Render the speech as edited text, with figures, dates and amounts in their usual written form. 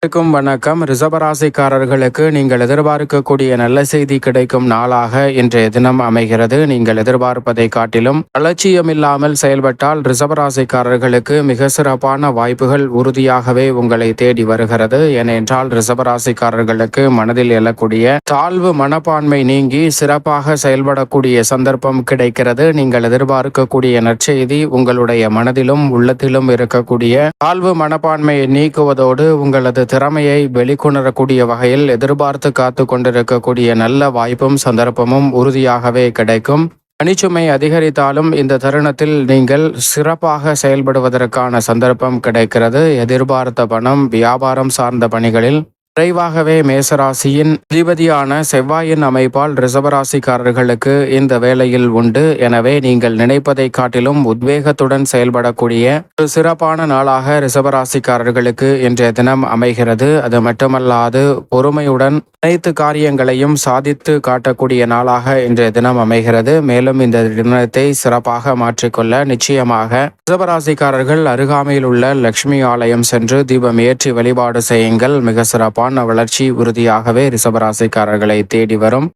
வணக்கம். ரிஷபராசிக்காரர்களுக்கு நீங்கள் எதிர்பார்க்கக்கூடிய நல்ல செய்தி கிடைக்கும் நாளாக இன்றைய தினம் அமைகிறது. நீங்கள் எதிர்பார்ப்பதை காட்டிலும் அலட்சியமில்லாமல் செயல்பட்டால் ரிஷபராசிக்காரர்களுக்கு மிக சிறப்பான வாய்ப்புகள் உறுதியாகவே உங்களை தேடி வருகிறது. ஏனென்றால் ரிஷபராசிக்காரர்களுக்கு மனதில் எழக்கூடிய தாழ்வு மனப்பான்மை நீங்கி சிறப்பாக செயல்படக்கூடிய சந்தர்ப்பம் கிடைக்கிறது. நீங்கள் எதிர்பார்க்கக்கூடிய நற்செய்தி உங்களுடைய மனதிலும் உள்ளத்திலும் இருக்கக்கூடிய தாழ்வு மனப்பான்மையை நீக்குவதோடு உங்களது திறமையை வெளிக்கொணரக்கூடிய வகையில் எதிர்பார்த்து காத்து கொண்டிருக்கக்கூடிய நல்ல வாய்ப்பும் சந்தர்ப்பமும் உறுதியாகவே கிடைக்கும். பணிச்சுமை அதிகரித்தாலும் இந்த தருணத்தில் நீங்கள் சிறப்பாக செயல்படுவதற்கான சந்தர்ப்பம் கிடைக்கிறது. எதிர்பார்த்த பணம் வியாபாரம் சார்ந்த பணிகளில் விரைவாகவே மேசராசியின் அதிபதியான செவ்வாயின் அமைப்பால் ரிஷபராசிக்காரர்களுக்கு இந்த வேளையில் உண்டு. எனவே நீங்கள் நினைப்பதை காட்டிலும் உத்வேகத்துடன் செயல்படக்கூடிய ஒரு சிறப்பான நாளாக ரிஷபராசிக்காரர்களுக்கு இன்றைய தினம் அமைகிறது. அது மட்டுமல்லாது பொறுமையுடன் அனைத்து காரியங்களையும் சாதித்து காட்டக்கூடிய நாளாக இன்றைய தினம் அமைகிறது. மேலும் இந்த தினத்தை சிறப்பாக மாற்றிக்கொள்ள நிச்சயமாக ரிஷபராசிக்காரர்கள் அருகாமையில் உள்ள லட்சுமி ஆலயம் சென்று தீபம் ஏற்றி வழிபாடு செய்யுங்கள். மிக சிறப்பான வளர்ச்சி உறுதியாகவே ரிஷபராசிக்காரர்களை தேடி வரும்.